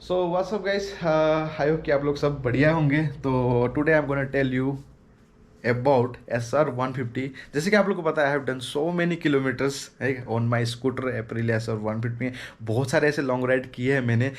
So what's up guys, I hope कि आप लोग सब बढ़िया होंगे। तो today I am gonna tell you about SR 150। जैसे कि आप लोग को पता है, I have done so many kilometres on my scooter Aprilia SR 150 में। बहुत सारे ऐसे लॉन्ग राइड किए हैं मैंने,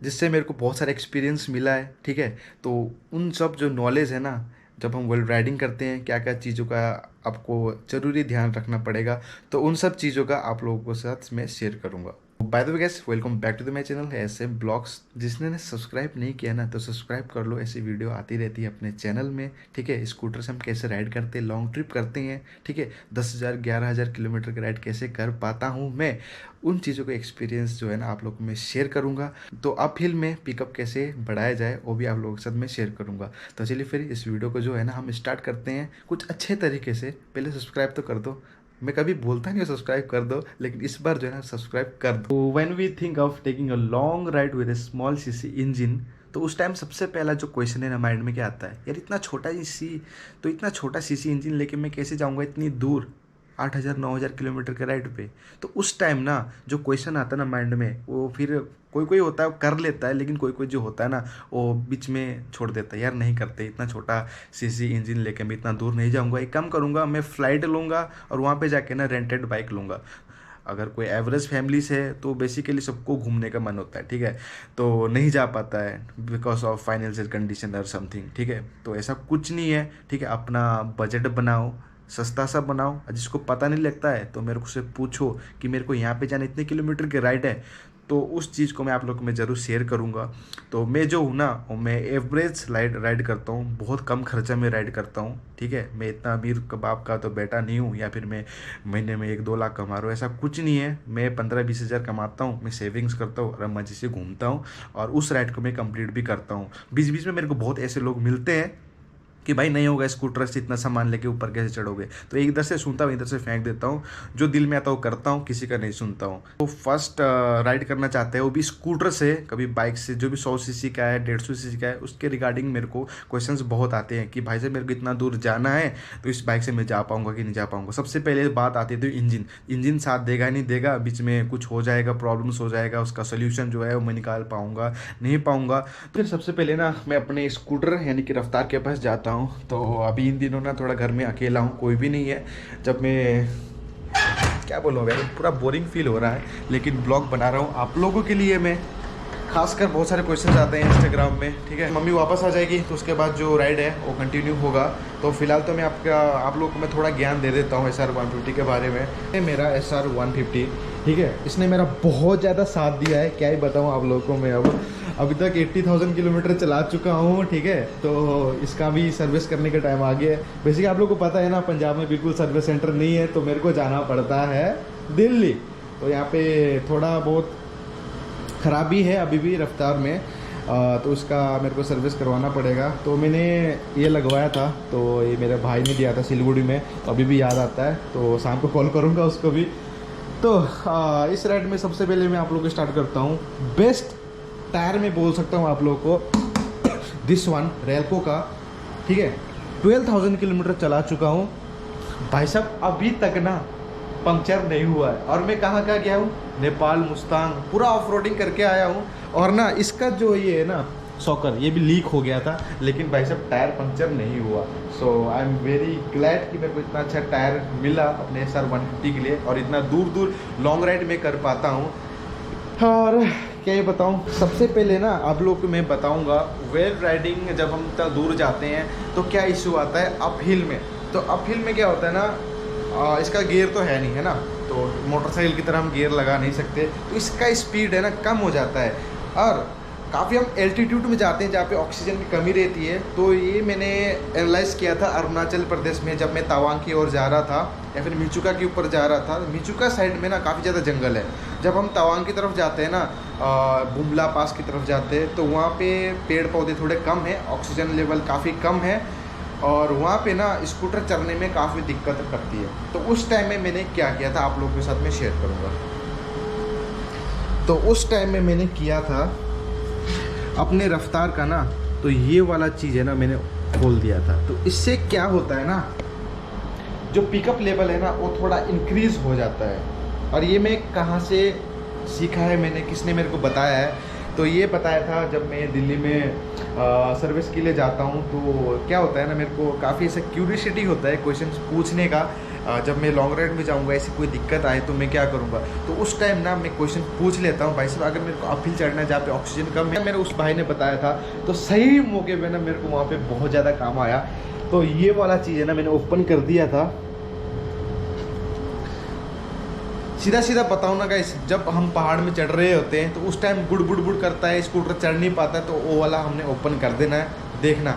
जिससे मेरे को बहुत सारा एक्सपीरियंस मिला है। ठीक है, तो उन सब जो नॉलेज है ना, जब हम वर्ल्ड राइडिंग करते हैं, क्या क्या चीज़ों का आपको ज़रूरी ध्यान रखना पड़ेगा, तो उन सब चीज़ों का आप लोगों के साथ मैं शेयर करूँगा। By the way guys, welcome back to the my channel ऐसे ब्लॉग्स। जिसने ने सब्सक्राइब नहीं किया ना, तो सब्सक्राइब कर लो। ऐसी वीडियो आती रहती है अपने चैनल में। ठीक है, स्कूटर से हम कैसे राइड करते हैं, लॉन्ग ट्रिप करते हैं। ठीक है, 10,000 11,000 किलोमीटर की राइड कैसे कर पाता हूँ मैं, उन चीज़ों का एक्सपीरियंस जो है ना आप लोग को मैं शेयर करूँगा। तो अपहिल में पिकअप कैसे बढ़ाया जाए, वो भी आप लोगों के साथ मैं शेयर करूँगा। तो चलिए फिर इस वीडियो को जो है ना हम स्टार्ट करते हैं कुछ अच्छे तरीके से। पहले सब्सक्राइब तो कर दो। मैं कभी बोलता नहीं हूँ सब्सक्राइब कर दो, लेकिन इस बार जो है ना सब्सक्राइब कर दो। When we think of taking a long ride with a small CC engine, तो उस टाइम सबसे पहला जो क्वेश्चन है ना माइंड में क्या आता है, यार इतना छोटा सीसी इंजन लेके मैं कैसे जाऊँगा इतनी दूर, 8,000 9,000 किलोमीटर के राइड पे। तो उस टाइम ना जो क्वेश्चन आता है ना माइंड में, वो फिर कोई कोई होता है वो कर लेता है, लेकिन कोई कोई जो होता है ना वो बीच में छोड़ देता है। यार नहीं करते, इतना छोटा सीसी इंजन लेके मैं इतना दूर नहीं जाऊंगा। एक काम करूंगा, मैं फ़्लाइट लूँगा और वहाँ पे जाके ना रेंटेड बाइक लूँगा। अगर कोई एवरेज फैमिली से है तो बेसिकली सबको घूमने का मन होता है। ठीक है, तो नहीं जा पाता है बिकॉज ऑफ फाइनेंशियल कंडीशन और समथिंग। ठीक है, तो ऐसा कुछ नहीं है। ठीक है, अपना बजट बनाओ, सस्ता सा बनाओ। जिसको पता नहीं लगता है तो मेरे को से पूछो कि मेरे को यहाँ पे जाना, इतने किलोमीटर के राइड है, तो उस चीज़ को मैं आप लोग को मैं ज़रूर शेयर करूँगा। तो मैं जो हूँ ना, मैं एवरेज राइड करता हूँ, बहुत कम खर्चा में राइड करता हूँ। ठीक है, मैं इतना अमीर बाप का तो बेटा नहीं हूँ, या फिर मैं महीने में 1-2 लाख कमा रहा हूँ, ऐसा कुछ नहीं है। मैं 15-20 हज़ार कमाता हूँ, मैं सेविंग्स करता हूँ और मज़े से घूमता हूँ, और उस राइड को मैं कंप्लीट भी करता हूँ। बीच बीच में मेरे को बहुत ऐसे लोग मिलते हैं कि भाई नहीं होगा, स्कूटर से इतना सामान लेके ऊपर कैसे चढ़ोगे। तो एक इधर से सुनता हूँ, इधर से फेंक देता हूँ। जो दिल में आता है वो करता हूँ, किसी का नहीं सुनता हूँ। तो फर्स्ट राइड करना चाहते हैं वो भी स्कूटर से, कभी बाइक से, जो भी 100 सीसी का है, 150 सीसी का है, उसके रिगार्डिंग मेरे को क्वेश्चंस बहुत आते हैं कि भाई साहब मेरे को इतना दूर जाना है, तो इस बाइक से मैं जा पाऊंगा कि नहीं जा पाऊंगा। सबसे पहले बात आती थी इंजन साथ देगा नहीं देगा, बीच में कुछ हो जाएगा, प्रॉब्लम्स हो जाएगा, उसका सोल्यूशन जो है वो मैं निकाल पाऊंगा नहीं पाऊंगा। फिर सबसे पहले ना मैं अपने स्कूटर यानी कि रफ्तार के पास जाता हूँ। तो अभी इन दिनों ना थोड़ा घर में अकेला हूँ, कोई भी नहीं है। जब मैं क्या बोलूँ यार, पूरा बोरिंग फील हो रहा है, लेकिन ब्लॉग बना रहा हूँ आप लोगों के लिए मैं। खासकर बहुत सारे क्वेश्चन आते हैं इंस्टाग्राम में। ठीक है, मम्मी वापस आ जाएगी तो उसके बाद जो राइड है वो कंटिन्यू होगा। तो फिलहाल तो मैं आप लोगों को मैं थोड़ा ज्ञान दे देता हूँ SR 150 के बारे में। ये मेरा SR 150, ठीक है, इसने मेरा बहुत ज़्यादा साथ दिया है, क्या ही बताऊँ आप लोगों को। मैं अभी तक 80,000 किलोमीटर चला चुका हूँ। ठीक है, तो इसका भी सर्विस करने का टाइम आ गया है। बेसिकली आप लोग को पता है ना, पंजाब में बिल्कुल सर्विस सेंटर नहीं है, तो मेरे को जाना पड़ता है दिल्ली। तो यहाँ पे थोड़ा बहुत ख़राबी है अभी भी रफ्तार में, तो उसका मेरे को सर्विस करवाना पड़ेगा। तो मैंने ये लगवाया था, तो ये मेरे भाई ने दिया था सिलीगुड़ी में, तो अभी भी याद आता है। तो शाम को कॉल करूँगा उसको भी। तो इस राइड में सबसे पहले मैं आप लोग को स्टार्ट करता हूँ। बेस्ट टायर में बोल सकता हूँ आप लोगों को, दिस वन रेलको का। ठीक है, 12,000 किलोमीटर चला चुका हूँ भाई साहब, अभी तक ना पंक्चर नहीं हुआ है। और मैं कहाँ कहाँ गया हूँ, नेपाल, मुस्तांग, पूरा ऑफ रोडिंग करके आया हूँ। और ना इसका जो ये है ना सॉकर, ये भी लीक हो गया था, लेकिन भाई साहब टायर पंक्चर नहीं हुआ। सो आई एम वेरी ग्लैड कि मेरे को इतना अच्छा टायर मिला अपने SR 150 के लिए, और इतना दूर दूर लॉन्ग राइड में कर पाता हूँ। और क्या ये बताऊँ, सबसे पहले ना आप लोग को मैं बताऊँगा, वेल राइडिंग जब हम इतना दूर जाते हैं तो क्या इशू आता है अपहिल में। तो अपहिल में क्या होता है ना, इसका गियर तो है नहीं, है ना, तो मोटरसाइकिल की तरह हम गियर लगा नहीं सकते, तो इसका स्पीड है ना कम हो जाता है। और काफ़ी हम एल्टीट्यूड में जाते हैं जहाँ पे ऑक्सीजन की कमी रहती है। तो ये मैंने एनालाइज किया था अरुणाचल प्रदेश में, जब मैं तवांग की ओर जा रहा था, या फिर मिचुका के ऊपर जा रहा था। मिचुका साइड में ना काफ़ी ज़्यादा जंगल है। जब हम तवांग की तरफ जाते हैं ना, बुमला पास की तरफ जाते हैं, तो वहाँ पे पेड़ पौधे थोड़े कम हैं, ऑक्सीजन लेवल काफ़ी कम है, और वहाँ पे ना स्कूटर चलने में काफ़ी दिक्कत करती है। तो उस टाइम में मैंने क्या किया था आप लोगों के साथ मैं शेयर करूँगा। तो उस टाइम में मैंने किया था अपने रफ्तार का ना, तो ये वाला चीज़ है ना मैंने खोल दिया था। तो इससे क्या होता है ना, जो पिकअप लेवल है ना वो थोड़ा इंक्रीज़ हो जाता है। और ये मैं कहाँ से सीखा है मैंने, किसने मेरे को बताया है, तो ये बताया था जब मैं दिल्ली में सर्विस के लिए जाता हूँ तो क्या होता है ना, मेरे को काफ़ी ऐसा क्यूरियसिटी होता है क्वेश्चन पूछने का। जब मैं लॉन्ग राइड में जाऊँगा, ऐसी कोई दिक्कत आए तो मैं क्या करूँगा, तो उस टाइम ना मैं क्वेश्चन पूछ लेता हूँ, भाई साहब अगर मेरे को अपहिल चढ़ना है जहाँ पे ऑक्सीजन कम है। मेरे उस भाई ने बताया था, तो सही मौके पे ना मेरे को वहाँ पे बहुत ज़्यादा काम आया। तो ये वाला चीज़ है ना, मैंने ओपन कर दिया था। सीधा सीधा बताऊँ ना गाइस, जब हम पहाड़ में चढ़ रहे होते हैं तो उस टाइम गुड़ गुड़ गुड़ करता है, स्कूटर चढ़ नहीं पाता है, तो वो वाला हमने ओपन कर देना है। देखना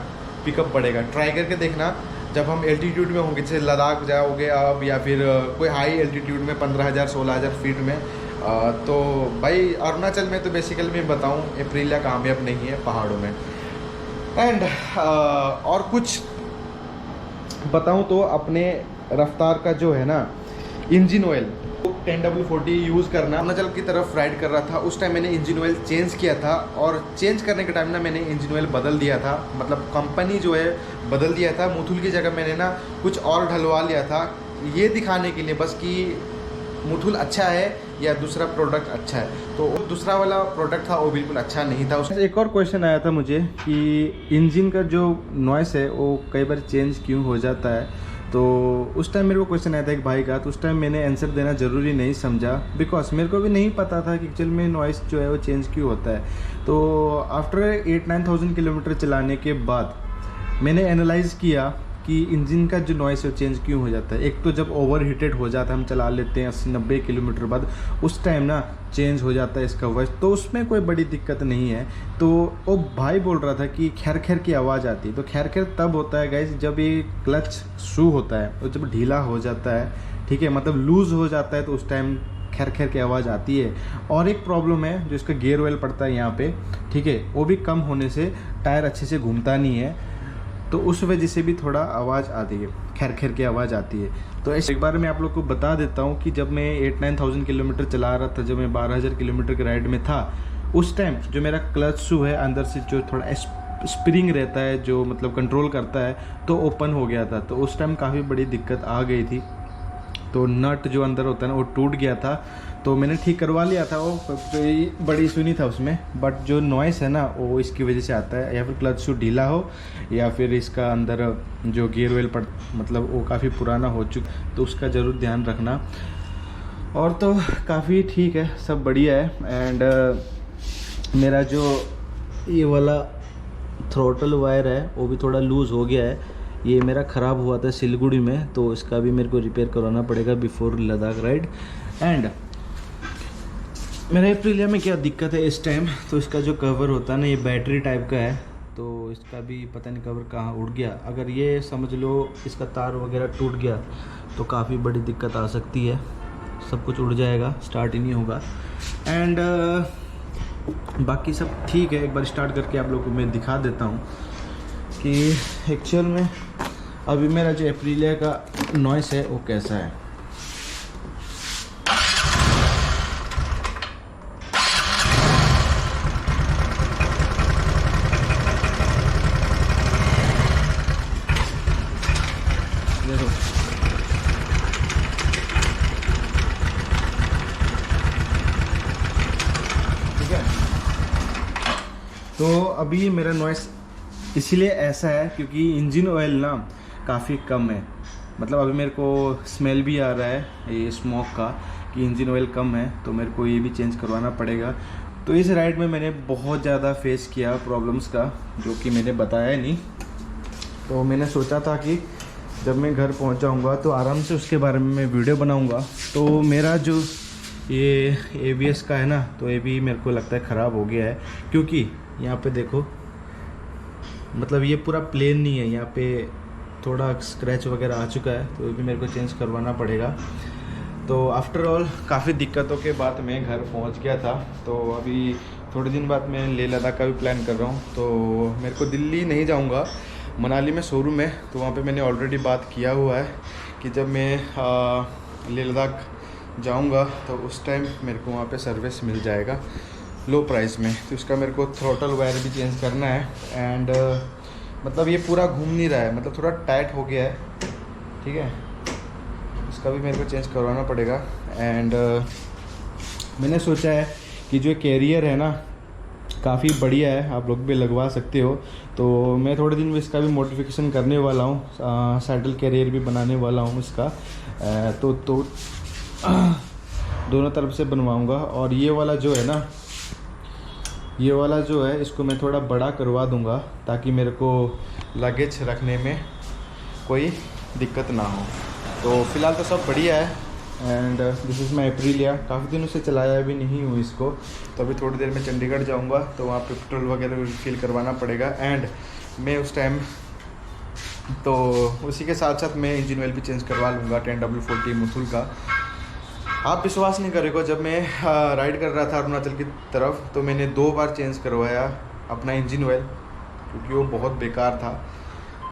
पिकअप बढ़ेगा, ट्राई करके देखना। जब हम एल्टीट्यूड में होंगे, जैसे लद्दाख जाओगे अब, या फिर कोई हाई एल्टीट्यूड में 15,000 16,000 फीट में, तो भाई अरुणाचल में तो बेसिकली मैं बताऊँ एप्रिलिया कामयाब नहीं है पहाड़ों में। एंड और कुछ बताऊँ तो अपने रफ्तार का जो है ना इंजन ऑयल 10W40 यूज़ करना। अरुणाचल की तरफ राइड कर रहा था, उस टाइम मैंने इंजन ऑयल चेंज किया था, और चेंज करने के टाइम ना मैंने इंजन ऑयल बदल दिया था, मतलब कंपनी जो है बदल दिया था। मुथुल की जगह मैंने ना कुछ और ढलवा लिया था, ये दिखाने के लिए बस कि मुथुल अच्छा है या दूसरा प्रोडक्ट अच्छा है। तो दूसरा वाला प्रोडक्ट था वो बिल्कुल अच्छा नहीं था। उसमें एक और क्वेश्चन आया था मुझे कि इंजन का जो नॉइस है वो कई बार चेंज क्यों हो जाता है। तो उस टाइम मेरे को क्वेश्चन आया था एक भाई का, तो उस टाइम मैंने आंसर देना ज़रूरी नहीं समझा, बिकॉज मेरे को भी नहीं पता था कि एक्चुअल में नॉइस जो है वो चेंज क्यों होता है। तो आफ्टर 8-9,000 किलोमीटर चलाने के बाद मैंने एनालाइज़ किया कि इंजन का जो नॉइस है वो चेंज क्यों हो जाता है। एक तो जब ओवर हीटेड हो जाता है, हम चला लेते हैं 80-90 किलोमीटर बाद, उस टाइम ना चेंज हो जाता है इसका वॉइस, तो उसमें कोई बड़ी दिक्कत नहीं है। तो वो भाई बोल रहा था कि खैर खैर की आवाज़ आती है, तो खैर खैर तब होता है गाइस जब ये क्लच शू होता है, तो जब ढीला हो जाता है, ठीक है, मतलब लूज़ हो जाता है, तो उस टाइम खैर खैर की आवाज़ आती है। और एक प्रॉब्लम है जो इसका गियर ऑयल पड़ता है यहाँ पे, ठीक है, वो भी कम होने से टायर अच्छे से घूमता नहीं है, तो उस वजह से भी थोड़ा आवाज़ आती है, खैर खैर की आवाज़ आती है। तो ऐसे एक बार मैं आप लोग को बता देता हूँ कि जब मैं 8-9,000 किलोमीटर चला रहा था, जब मैं 12,000 किलोमीटर के राइड में था, उस टाइम जो मेरा क्लच शू है अंदर से जो थोड़ा स्प्रिंग रहता है, जो मतलब कंट्रोल करता है, तो ओपन हो गया था। तो उस टाइम काफ़ी बड़ी दिक्कत आ गई थी, तो नट जो अंदर होता है ना वो टूट गया था। तो मैंने ठीक करवा लिया था, वो कोई बड़ी इशू नहीं था उसमें, बट जो नॉइस है ना वो इसकी वजह से आता है, या फिर क्लच शू ढीला हो, या फिर इसका अंदर जो गियर ऑयल पड़ मतलब वो काफ़ी पुराना हो चुका, तो उसका ज़रूर ध्यान रखना। और तो काफ़ी ठीक है, सब बढ़िया है। एंड मेरा जो ये वाला थ्रोटल वायर है वो भी थोड़ा लूज़ हो गया है, ये मेरा ख़राब हुआ था सिलीगुड़ी में, तो इसका भी मेरे को रिपेयर करवाना पड़ेगा बिफोर लद्दाख राइड। एंड मेरे एप्रिलिया में क्या दिक्कत है इस टाइम, तो इसका जो कवर होता है ना ये बैटरी टाइप का है, तो इसका भी पता नहीं कवर कहाँ उड़ गया। अगर ये समझ लो इसका तार वगैरह टूट गया तो काफ़ी बड़ी दिक्कत आ सकती है, सब कुछ उड़ जाएगा, स्टार्ट ही नहीं होगा। एंड बाकी सब ठीक है। एक बार स्टार्ट करके आप लोगों को मैं दिखा देता हूँ कि एक्चुअल में अभी मेरा जो एप्रिलिया का नॉइस है वो कैसा है। देखो ठीक है, तो अभी मेरा नॉइस इसीलिए ऐसा है क्योंकि इंजन ऑयल ना काफ़ी कम है, मतलब अभी मेरे को स्मेल भी आ रहा है ये स्मोक का कि इंजन ऑयल कम है, तो मेरे को ये भी चेंज करवाना पड़ेगा। तो इस राइड में मैंने बहुत ज़्यादा फेस किया प्रॉब्लम्स का, जो कि मैंने बताया नहीं। तो मैंने सोचा था कि जब मैं घर पहुंच जाऊंगा तो आराम से उसके बारे में मैं वीडियो बनाऊंगा। तो मेरा जो ये ABS का है ना, तो ये भी मेरे को लगता है ख़राब हो गया है, क्योंकि यहाँ पे देखो मतलब ये पूरा प्लेन नहीं है, यहाँ पे थोड़ा स्क्रैच वगैरह आ चुका है, तो ये भी मेरे को चेंज करवाना पड़ेगा। तो आफ्टर ऑल काफ़ी दिक्कतों के बाद मैं घर पहुंच गया था। तो अभी थोड़े दिन बाद मैं लेह लद्दाख का भी प्लान कर रहा हूँ। तो मेरे को दिल्ली नहीं जाऊँगा, मनाली में शोरूम है, तो वहाँ पे मैंने ऑलरेडी बात किया हुआ है कि जब मैं लेह लद्दाख जाऊँगा तो उस टाइम मेरे को वहाँ पे सर्विस मिल जाएगा लो प्राइस में। तो इसका मेरे को थ्रोटल वायर भी चेंज करना है। एंड मतलब ये पूरा घूम नहीं रहा है, मतलब थोड़ा टाइट हो गया है, ठीक है, इसका भी मेरे को चेंज करवाना पड़ेगा। एंड मैंने सोचा है कि जो कैरियर है ना काफ़ी बढ़िया है, आप लोग भी लगवा सकते हो। तो मैं थोड़े दिन में इसका भी मॉडिफिकेशन करने वाला हूँ, सैडल कैरियर भी बनाने वाला हूँ इसका। तो दोनों तरफ से बनवाऊँगा। और ये वाला जो है ना, ये वाला जो है इसको मैं थोड़ा बड़ा करवा दूँगा ताकि मेरे को लगेज रखने में कोई दिक्कत ना हो। तो फ़िलहाल तो सब बढ़िया है। And this is my Aprilia. काफ़ी दिनों से चलाया भी नहीं हूँ इसको, तो अभी थोड़ी देर में चंडीगढ़ जाऊँगा तो वहाँ पे पेट्रोल वगैरह फिल करवाना पड़ेगा। एंड मैं उस टाइम तो उसी के साथ साथ मैं इंजन ऑयल भी चेंज करवा लूँगा 10W40 मुथुल का। आप विश्वास नहीं करेगा, जब मैं राइड कर रहा था अरुणाचल की तरफ तो मैंने 2 बार चेंज करवाया अपना इंजन ऑयल, क्योंकि वो बहुत बेकार था।